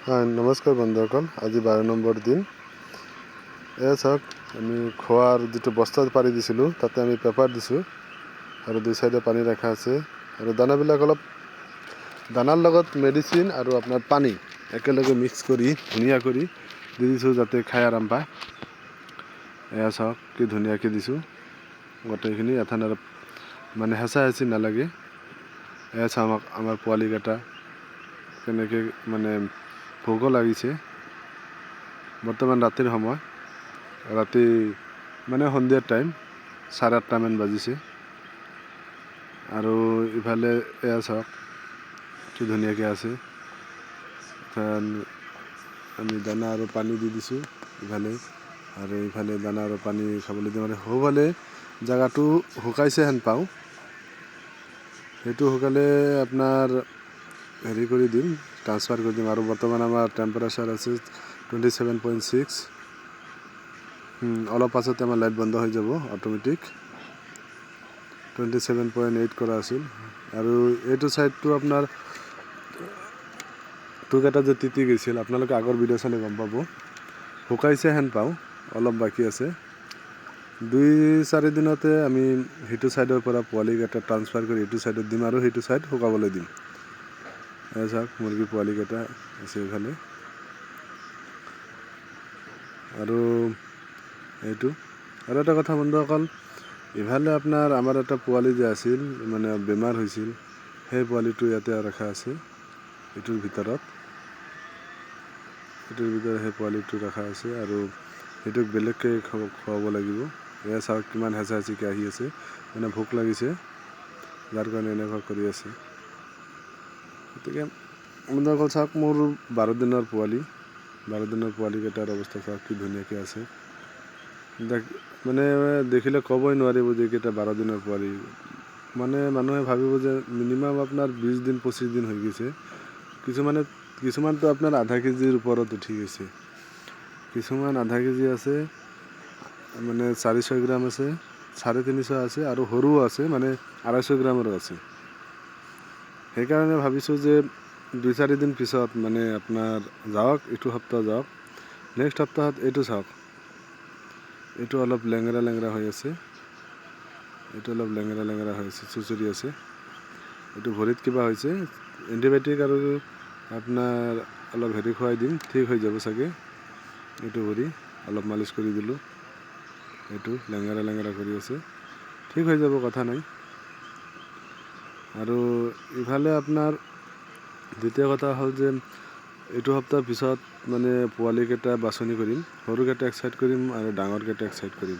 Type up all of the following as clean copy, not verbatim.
হয়, নমস্কাৰ বন্ধুসকল। আজি 12 নম্বৰ দিন। এয়া চাওক, আমি খোৱাৰ যিটো বস্তাত পাৰি দিছিলোঁ তাতে আমি পেপাৰ দিছোঁ আৰু দুই চাইডে পানী ৰখা আছে আৰু দানাবিলাক অলপ দানাৰ লগত মেডিচিন আৰু আপোনাৰ পানী একেলগে মিক্স কৰি ধুনীয়া কৰি দি দিছোঁ যাতে খাই আৰাম পায়। এয়া চাওক কি ধুনীয়াকৈ দিছোঁ গোটেইখিনি এঠান আৰু মানে হেঁচা হেঁচি নালাগে। এয়া চাওক আমাৰ পোৱালিকেইটা কেনেকৈ মানে ভোকো লাগিছে। বৰ্তমান ৰাতিৰ সময়, ৰাতি মানে সন্ধিয়াৰ টাইম 8:30মান বাজিছে আৰু ইফালে এয়া চাওক কি ধুনীয়াকৈ আছে। আমি দানা আৰু পানী দি দিছোঁ ইফালে, আৰু ইফালে দানা আৰু পানী খাবলৈ দিওঁ। মানে সৌফালে জেগাটো শুকাইছে হেন পাওঁ, সেইটো শুকালে আপোনাৰ হেৰি কৰি দিম, ট্ৰান্সফাৰ কৰি দিম। আৰু বৰ্তমান আমাৰ টেম্পাৰেচাৰ আছে 27.6। অলপ পাছতে আমাৰ লাইট বন্ধ হৈ যাব অট'মেটিক। 27.8 কৰা আছিল। আৰু এইটো ছাইডটো আপোনাৰ টোকেইটা যে তিতি গৈছিল, আপোনালোকে আগৰ ভিডিঅ' চালে গম পাব। শুকাইছে হেন পাওঁ, অলপ বাকী আছে। 2-4 দিনতে আমি সেইটো ছাইডৰ পৰা পোৱালিকেইটা ট্ৰান্সফাৰ কৰি এইটো ছাইডত দিম আৰু সেইটো ছাইড শুকাবলৈ দিম। এই চাওক মুৰ্গী পোৱালিকেইটা আছে এইফালে, আৰু এইটো আৰু এটা কথা বন্ধুসকল, ইফালে আপোনাৰ আমাৰ এটা পোৱালি যে আছিল মানে বেমাৰ হৈছিল, সেই পোৱালিটো ইয়াতে ৰখা আছে। এইটোৰ ভিতৰত সেই পোৱালিটো ৰখা আছে আৰু সেইটোক বেলেগকৈ খুৱাব লাগিব। এয়া চাওক কিমান হেঁচা হেঁচিকৈ আহি আছে, মানে ভোক লাগিছে যাৰ কাৰণে এনেকুৱা কৰি আছে। গতিকে বন্ধুসকল চাওক, মোৰ 12 দিনৰ পোৱালি, 12 দিনৰ পোৱালিকেইটাৰ অৱস্থা চাওক কি ধুনীয়াকৈ আছে। মানে দেখিলে ক'বই নোৱাৰিব যে এইকেইটা 12 দিনৰ পোৱালি। মানে মানুহে ভাবিব যে মিনিমাম আপোনাৰ 20 দিন 25 দিন হৈ গৈছে। কিছুমানটো আপোনাৰ আধা কেজিৰ ওপৰত উঠি গৈছে, কিছুমান আধা কেজি আছে, মানে 400 গ্ৰাম আছে, 350 আছে, আৰু সৰুও আছে, মানে 250 গ্ৰামৰো আছে। সেইকাৰণে ভাবিছোঁ যে 2-4 দিন পিছত মানে আপোনাৰ যাওক, এইটো সপ্তাহ যাওক, নেক্সট সপ্তাহত এইটো চাওক, এইটো অলপ লেংৰা লেংৰা হৈ আছে, এইটো অলপ লেংৰা লেংৰা হৈ আছে, চুচৰি আছে। এইটো ভৰিত কিবা হৈছে, এণ্টিবায়'টিক আৰু আপোনাৰ অলপ হেৰি খুৱাই দিম, ঠিক হৈ যাব চাগে। এইটো ভৰি অলপ মালিচ কৰি দিলোঁ, এইটো লেংৰা লেংৰা কৰি আছে, ঠিক হৈ যাব, কথা নাই। আৰু ইফালে আপোনাৰ দ্বিতীয় কথা হ'ল যে এইটো সপ্তাহৰ পিছত মানে পোৱালিকেইটা বাছনি কৰিম, সৰুকেইটা এক চাইড কৰিম আৰু ডাঙৰকেইটা এক চাইড কৰিম।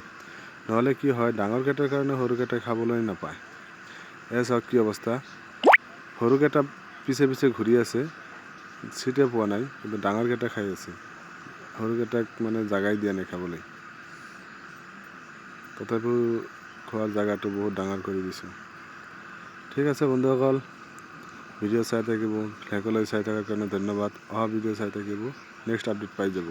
নহ'লে কি হয়, ডাঙৰকেইটাৰ কাৰণে সৰুকেইটাই খাবলৈ নাপায়। এয়া চাওক কি অৱস্থা, সৰুকেইটা পিছে পিছে ঘূৰি আছে, চিটে পোৱা নাই, কিন্তু ডাঙৰকেইটা খাই আছে। সৰুকেইটাক মানে জাগাই দিয়া নাই খাবলৈ, তথাপিও খোৱাৰ জেগাটো বহুত ডাঙৰ কৰি দিছোঁ। ঠিক আছে বন্ধুসকল, ভিডিঅ' চাই থাকিব, শেষলৈ চাই থকাৰ কাৰণে ধন্যবাদ। অহা ভিডিঅ' চাই থাকিব, নেক্সট আপডেট পাই যাব।